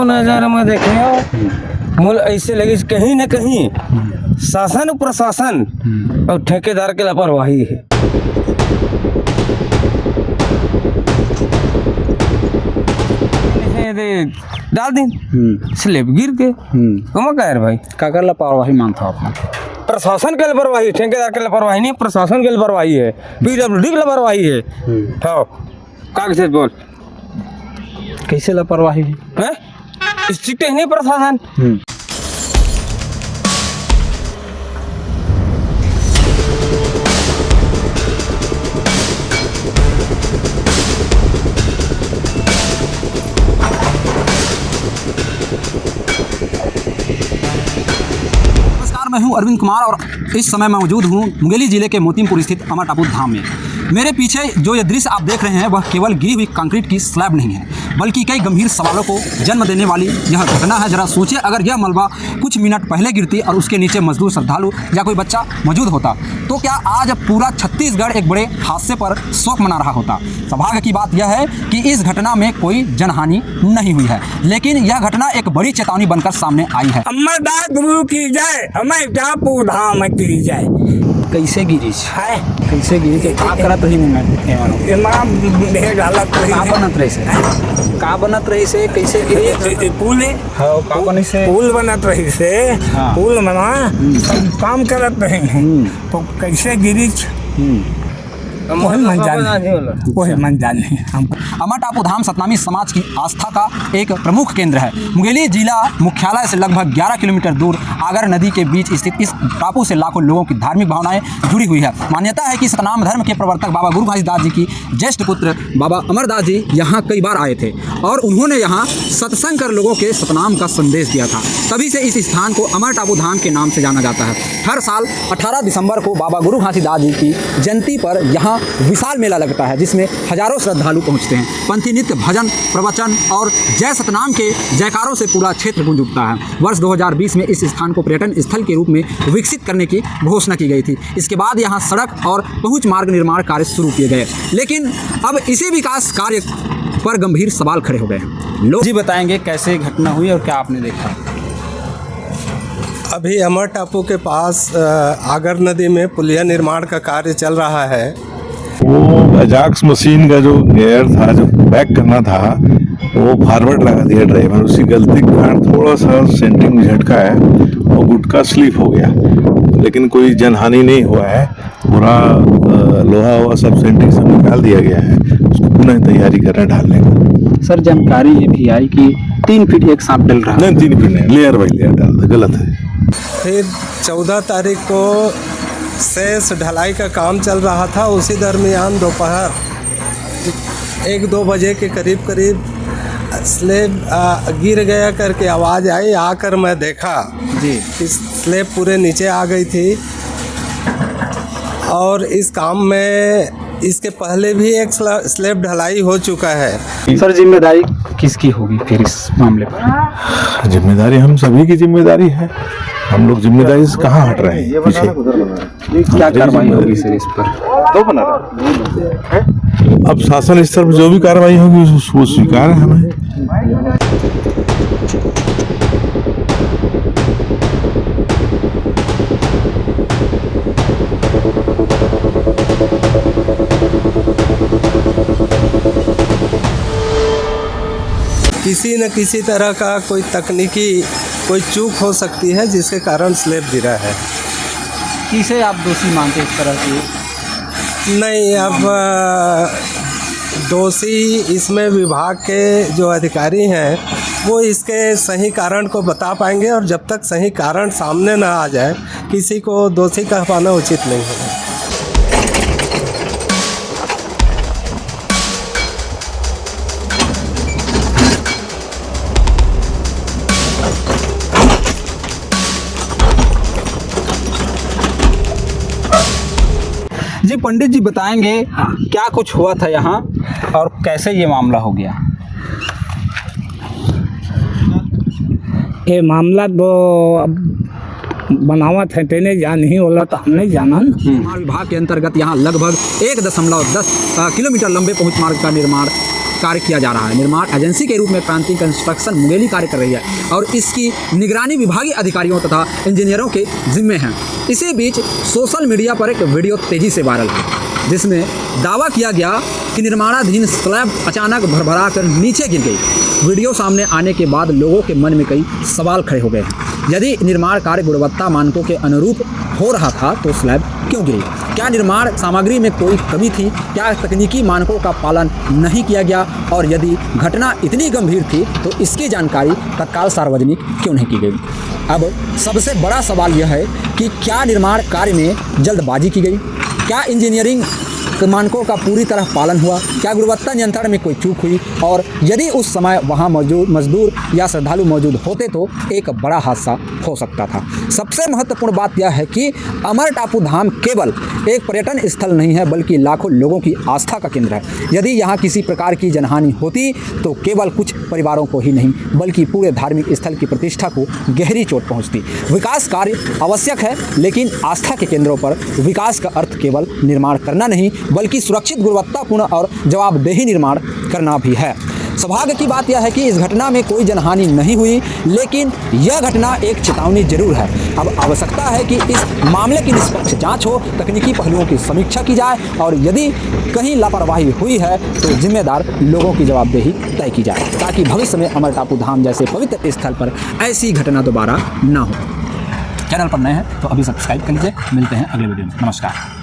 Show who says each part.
Speaker 1: नजर में देखे हो मूल ऐसे लगे कहीं न कहीं शासन प्रशासन और ठेकेदार की लापरवाही है। डाल दिन स्लेब गिर के कमा का यार भाई
Speaker 2: काकर लापरवाही मानता हो आप?
Speaker 1: प्रशासन के लापरवाही, ठेकेदार के लापरवाही नहीं, प्रशासन के लापरवाही है, पीडब्ल्यूडी की लापरवाही है। कागज बोल
Speaker 2: कैसे लापरवाही
Speaker 1: है? स्ट्रिक्ट है नहीं प्रशासन।
Speaker 2: मैं हूं अरविंद कुमार और इस समय मैं मौजूद हूं मुंगेली जिले के मोतीमपुर स्थित अमर टापू धाम में। मेरे पीछे जो ये दृश्य आप देख रहे हैं वह केवल गिरी हुई कंक्रीट की स्लैब नहीं है, बल्कि कई गंभीर सवालों को जन्म देने वाली यह घटना है। जरा सोचिए, अगर यह मलबा कुछ मिनट पहले गिरती और उसके नीचे मजदूर, श्रद्धालु या कोई बच्चा मौजूद होता तो क्या आज पूरा छत्तीसगढ़ एक बड़े हादसे पर शोक मना रहा होता। सौभाग्य की बात यह है कि इस घटना में कोई जनहानि नहीं हुई है, लेकिन यह घटना एक बड़ी चेतावनी बनकर सामने आई है।
Speaker 1: अमरदास गुरु की जय, अमर टापू धाम की जय।
Speaker 2: कैसे गिरी
Speaker 1: है
Speaker 2: कैसे गिरी के का करत रही
Speaker 1: इमाम भेड़ हालत
Speaker 2: का बनत रही से का बनत रही से कैसे गिरी
Speaker 1: पुल
Speaker 2: हाँ का बनी से
Speaker 1: पुल बनत रही से पुल बना सब काम करत रहे हैं तो कैसे गिरी वही मन जाने
Speaker 2: अमर टापू धाम सतनामी समाज की आस्था का एक प्रमुख केंद्र है। मुंगेली जिला मुख्यालय से लगभग 11 किलोमीटर दूर आगर नदी के बीच स्थित इस टापू से लाखों लोगों की धार्मिक भावनाएं जुड़ी हुई है। मान्यता है कि सतनाम धर्म के प्रवर्तक बाबा गुरु घासीदास जी की ज्येष्ठ पुत्र बाबा अमरदास जी यहाँ कई बार आए थे और उन्होंने यहाँ सत्संग कर लोगों के सतनाम का संदेश दिया था। तभी से इस स्थान को अमर टापू धाम के नाम से जाना जाता है। हर साल 18 दिसंबर को बाबा गुरु घासीदास जी की जयंती पर यहाँ विशाल मेला लगता है, जिसमें हजारों श्रद्धालु पहुंचते हैं। पंथी नृत्य, भजन, प्रवचन और जय सतनाम के जयकारों से पूरा क्षेत्र गूंज उठता है। वर्ष 2020 में इस स्थान को पर्यटन स्थल के रूप में विकसित करने की घोषणा की गई थी। इसके बाद यहाँ सड़क और पहुंच मार्ग निर्माण कार्य शुरू किए गए, लेकिन अब इसी विकास कार्य पर गंभीर सवाल खड़े हो गए हैं। लोग जी बताएंगे कैसे घटना हुई और क्या आपने देखा।
Speaker 3: अभी अमर टापू के पास आगर नदी में पुलिया निर्माण का कार्य चल रहा है।
Speaker 4: वो अजाक्स मशीन का जो गियर था, जो बैक करना था, वो फॉरवर्ड लगा दिया ड्राइवर। उसी गलती के कारण थोड़ा सा सेंटिंग में झटका है और गुटका स्लिप हो गया, लेकिन कोई जनहानि नहीं हुआ है। पूरा लोहा हुआ सब सेंटिंग सब निकाल दिया गया है, उसको पुनः तैयारी कर रहे हैं ढालने का।
Speaker 2: सर जानकारी ये भी आई कि 3 फीट एक सांप डल रहा है।
Speaker 4: नहीं 3 फीट नहीं, लेयर बाई लेयर डाल दे, गलत है।
Speaker 3: फिर 14 तारीख को शेष ढलाई का काम चल रहा था। उसी दरमियान दोपहर 1-2 बजे के करीब स्लेब गिर गया करके आवाज़ आई। आकर मैं देखा
Speaker 2: जी
Speaker 3: कि स्लेब पूरे नीचे आ गई थी और इस काम में इसके पहले भी एक स्लेब ढलाई हो चुका है।
Speaker 2: सर जिम्मेदारी किसकी होगी फिर इस मामले पर?
Speaker 4: जिम्मेदारी हम सभी की जिम्मेदारी है। हम लोग जिम्मेदारी से कहाँ हट रहे हैं पीछे।
Speaker 2: क्या कार्रवाई होगी सर इस पर?
Speaker 4: अब शासन स्तर पर जो भी कार्रवाई होगी वो स्वीकार है हमें।
Speaker 3: किसी न किसी तरह का कोई तकनीकी कोई चूक हो सकती है जिसके कारण स्लेब गिरा है।
Speaker 2: किसे आप दोषी मानते इस तरह की?
Speaker 3: नहीं, अब दोषी इसमें विभाग के जो अधिकारी हैं वो इसके सही कारण को बता पाएंगे, और जब तक सही कारण सामने ना आ जाए किसी को दोषी कह पाना उचित नहीं है।
Speaker 2: जी पंडित जी बताएंगे क्या कुछ हुआ था यहाँ और कैसे ये मामला हो गया।
Speaker 1: ये मामला तो अब बनावत है तेने जान ही होला तो हम नहीं जाना।
Speaker 2: निर्माण विभाग के अंतर्गत यहाँ लगभग 1.10 किलोमीटर लंबे पहुंच मार्ग का निर्माण कार्य किया जा रहा है। निर्माण एजेंसी के रूप में क्रांति कंस्ट्रक्शन मुंगेली कार्य कर रही है और इसकी निगरानी विभागीय अधिकारियों तथा इंजीनियरों के जिम्मे है। इसी बीच सोशल मीडिया पर एक वीडियो तेजी से वायरल है जिसमें दावा किया गया कि निर्माणाधीन स्लैब अचानक भरभरा कर नीचे गिर गई। वीडियो सामने आने के बाद लोगों के मन में कई सवाल खड़े हो गए हैं। यदि निर्माण कार्य गुणवत्ता मानकों के अनुरूप हो रहा था तो स्लैब क्यों गिरी? क्या निर्माण सामग्री में कोई कमी थी? क्या तकनीकी मानकों का पालन नहीं किया गया? और यदि घटना इतनी गंभीर थी तो इसकी जानकारी तत्काल सार्वजनिक क्यों नहीं की गई? अब सबसे बड़ा सवाल यह है कि क्या निर्माण कार्य में जल्दबाजी की गई? क्या इंजीनियरिंग मानकों का पूरी तरह पालन हुआ? क्या गुणवत्ता नियंत्रण में कोई चूक हुई? और यदि उस समय वहां मौजूद मजदूर या श्रद्धालु मौजूद होते तो एक बड़ा हादसा हो सकता था। सबसे महत्वपूर्ण बात यह है कि अमर टापू धाम केवल एक पर्यटन स्थल नहीं है बल्कि लाखों लोगों की आस्था का केंद्र है। यदि यहाँ किसी प्रकार की जनहानि होती तो केवल कुछ परिवारों को ही नहीं बल्कि पूरे धार्मिक स्थल की प्रतिष्ठा को गहरी चोट पहुँचती। विकास कार्य आवश्यक है लेकिन आस्था के केंद्रों पर विकास का अर्थ केवल निर्माण करना नहीं बल्कि सुरक्षित, गुणवत्तापूर्ण और जवाबदेही निर्माण करना भी है। सौभाग्य की बात यह है कि इस घटना में कोई जनहानि नहीं हुई, लेकिन यह घटना एक चेतावनी जरूर है। अब आवश्यकता है कि इस मामले की निष्पक्ष जांच हो, तकनीकी पहलुओं की समीक्षा की जाए और यदि कहीं लापरवाही हुई है तो जिम्मेदार लोगों की जवाबदेही तय की जाए ताकि भविष्य में अमर टापू धाम जैसे पवित्र स्थल पर ऐसी घटना दोबारा ना हो। चैनल पर नए हैं तो अभी सब्सक्राइब कर लीजिए। मिलते हैं अगले वीडियो में। नमस्कार।